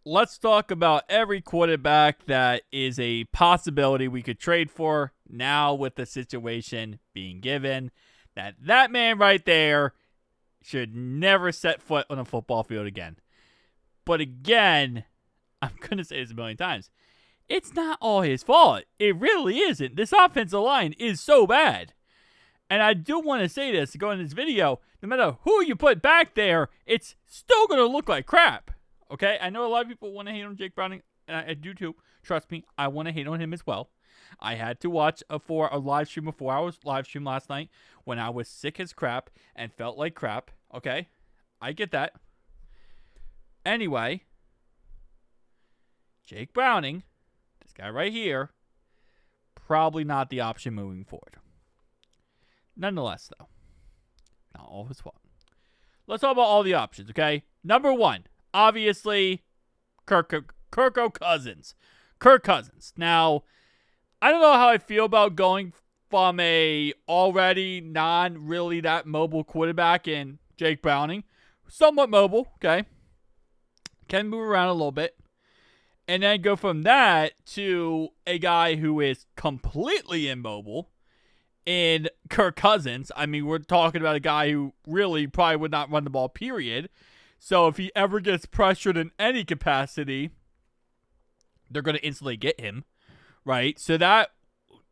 let's talk about every quarterback that is a possibility we could trade for now with the situation being given that man right there should never set foot on a football field again. But again, I'm going to say this a million times. It's not all his fault. It really isn't. This offensive line is so bad. And I do want to say this, going in this video, no matter who you put back there, it's still going to look like crap. Okay? I know a lot of people want to hate on Jake Browning, and I do too. Trust me, I want to hate on him as well. I had to watch a 4-hour live stream last night when I was sick as crap and felt like crap. Okay? I get that. Anyway, Jake Browning, this guy right here, probably not the option moving forward. Nonetheless, though, not all his fault. Let's talk about all the options, okay? Number one, obviously, Kirk Cousins. Kirk Cousins. Now, I don't know how I feel about going from a already non-really that mobile quarterback in Jake Browning. Somewhat mobile, okay? Can move around a little bit. And then go from that to a guy who is completely immobile in Kirk Cousins. I mean, we're talking about a guy who really probably would not run the ball, period. So if he ever gets pressured in any capacity, they're going to instantly get him, right? So that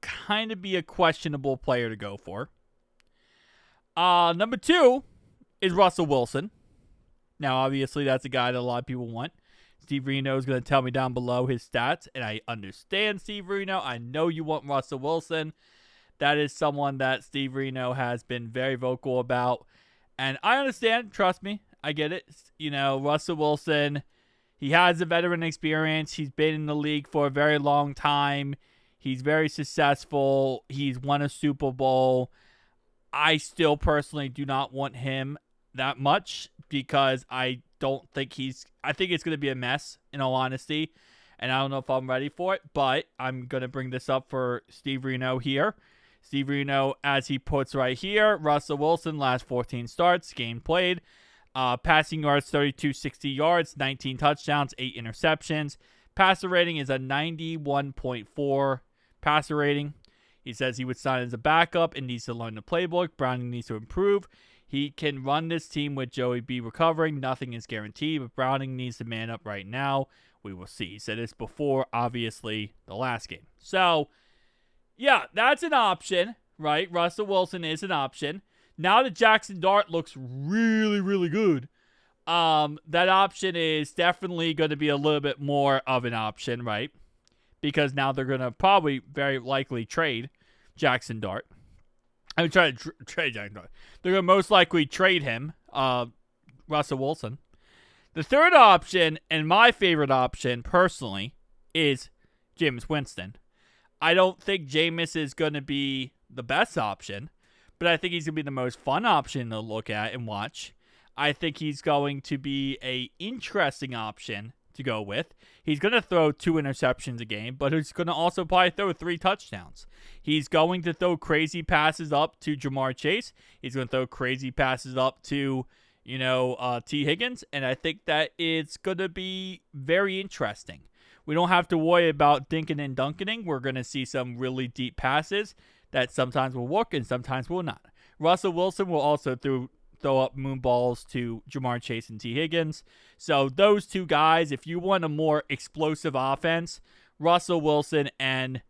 kind of be a questionable player to go for. Number two is Russell Wilson. Now, obviously, that's a guy that a lot of people want. Steve Reno is going to tell me down below his stats, and I understand Steve Reno. I know you want Russell Wilson. That is someone that Steve Reno has been very vocal about. And I understand. Trust me. I get it. You know, Russell Wilson, he has a veteran experience. He's been in the league for a very long time. He's very successful. He's won a Super Bowl. I still personally do not want him that much because I think it's going to be a mess, in all honesty. And I don't know if I'm ready for it, but I'm going to bring this up for Steve Reno here. Steve Reno, as he puts right here, Russell Wilson, last 14 starts, game played. Passing yards, 3,260 yards, 19 touchdowns, 8 interceptions. Passer rating is a 91.4 passer rating. He says he would sign as a backup and needs to learn the playbook. Browning needs to improve. He can run this team with Joey B recovering. Nothing is guaranteed, but Browning needs to man up right now. We will see. He said this before, obviously, the last game. So, yeah, that's an option, right? Russell Wilson is an option. Now that Jackson Dart looks really, really good, that option is definitely going to be a little bit more of an option, right? Because now they're going to probably very likely trade Jackson Dart. I'm trying to trade Jackson Dart. They're going to most likely trade him, Russell Wilson. The third option, and my favorite option personally, is Jameis Winston. I don't think Jameis is going to be the best option, but I think he's going to be the most fun option to look at and watch. I think he's going to be a interesting option to go with. He's going to throw 2 interceptions a game, but he's going to also probably throw 3 touchdowns. He's going to throw crazy passes up to Jamar Chase. He's going to throw crazy passes up to, T. Higgins, and I think that it's going to be very interesting. We don't have to worry about dinking and dunking. We're going to see some really deep passes that sometimes will work and sometimes will not. Russell Wilson will also throw up moon balls to Jamar Chase and T. Higgins. So those two guys, if you want a more explosive offense, Russell Wilson and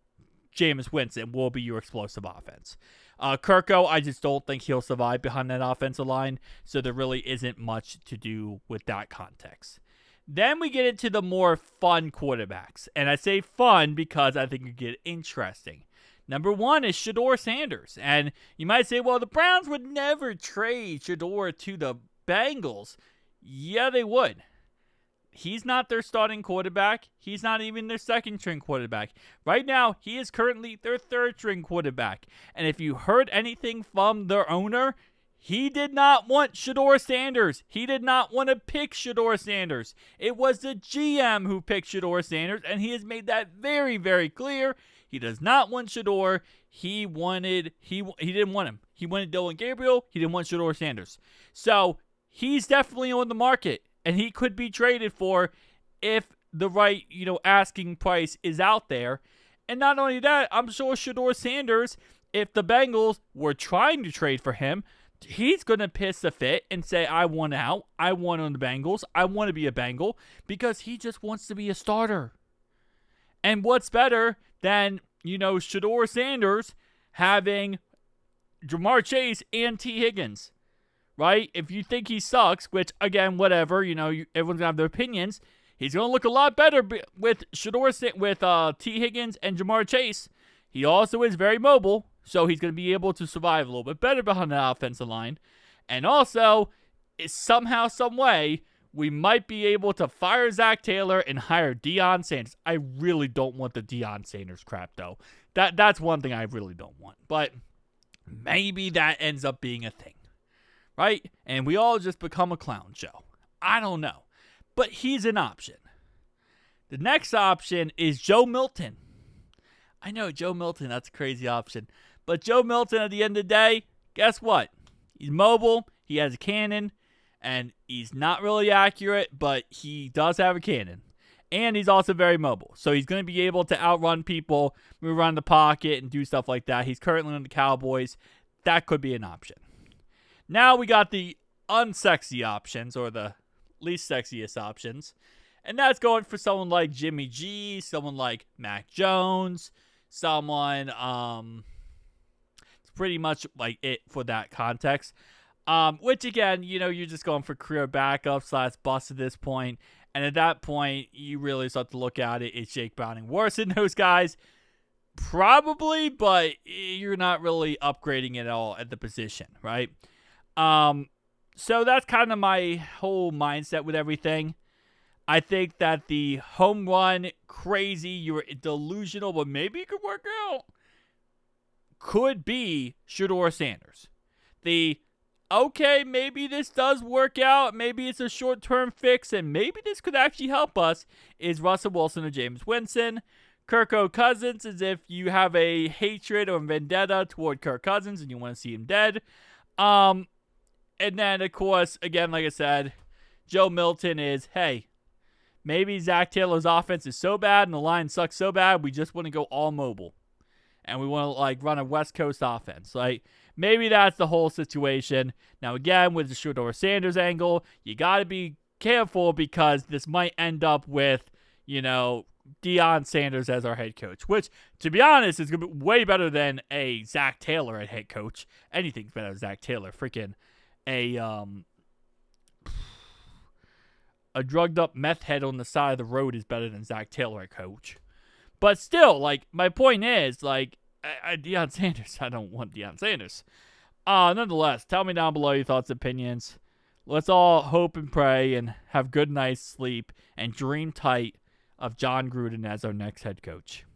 Jameis Winston will be your explosive offense. Kirko, I just don't think he'll survive behind that offensive line, so there really isn't much to do with that context. Then we get into the more fun quarterbacks, and I say fun because I think it get interesting. Number one is Shedeur Sanders, and you might say, well, the Browns would never trade Shedeur to the Bengals. Yeah, they would. He's not their starting quarterback. He's not even their second-string quarterback. Right now, he is currently their third-string quarterback. And if you heard anything from their owner, he did not want Shedeur Sanders. He did not want to pick Shedeur Sanders. It was the GM who picked Shedeur Sanders, and he has made that very, very clear. He does not want Shedeur. He didn't want him. He wanted Dylan Gabriel. He didn't want Shedeur Sanders. So he's definitely on the market, and he could be traded for if the right, asking price is out there. And not only that, I'm sure Shedeur Sanders, if the Bengals were trying to trade for him, he's going to piss a fit and say, I want out. I want on the Bengals. I want to be a Bengal, because he just wants to be a starter. And what's better than, Shedeur Sanders having Jamar Chase and T. Higgins, right? If you think he sucks, which, again, whatever, everyone's going to have their opinions, he's going to look a lot better with T. Higgins and Jamar Chase. He also is very mobile, so he's going to be able to survive a little bit better behind the offensive line. And also, somehow, some way, we might be able to fire Zach Taylor and hire Deion Sanders. I really don't want the Deion Sanders crap, though. That's one thing I really don't want. But maybe that ends up being a thing, right? And we all just become a clown show. I don't know. But he's an option. The next option is Joe Milton. I know, Joe Milton, that's a crazy option. But Joe Milton, at the end of the day, guess what? He's mobile, he has a cannon, and he's not really accurate, but he does have a cannon. And he's also very mobile. So he's going to be able to outrun people, move around the pocket, and do stuff like that. He's currently on the Cowboys. That could be an option. Now we got the unsexy options, or the least sexiest options. And that's going for someone like Jimmy G, someone like Mac Jones, someone, it's pretty much like it for that context. Which again, you're just going for career backup / bust at this point. And at that point, you really start to look at it. Is Jake Browning worse than those guys? Probably, but you're not really upgrading it at all at the position, right? So that's kind of my whole mindset with everything. I think that the home run, crazy, you're delusional, but maybe it could work out, could be Shedeur Sanders. Okay, maybe this does work out, maybe it's a short-term fix, and maybe this could actually help us, is Russell Wilson or Jameis Winston. Kirk Cousins, as if you have a hatred or vendetta toward Kirk Cousins and you want to see him dead. And then, of course, again, like I said, Joe Milton is, hey, maybe Zach Taylor's offense is so bad and the line sucks so bad, we just want to go all mobile. And we want to, run a West Coast offense. Maybe that's the whole situation. Now, again, with the Shedeur Sanders angle, you got to be careful, because this might end up with, Deion Sanders as our head coach, which, to be honest, is going to be way better than a Zach Taylor at head coach. Anything's better than Zach Taylor. Freaking a drugged up meth head on the side of the road is better than Zach Taylor at coach. But still, my point is, Deion Sanders, I don't want Deion Sanders. Nonetheless, tell me down below your thoughts and opinions. Let's all hope and pray and have good night's sleep and dream tight of John Gruden as our next head coach.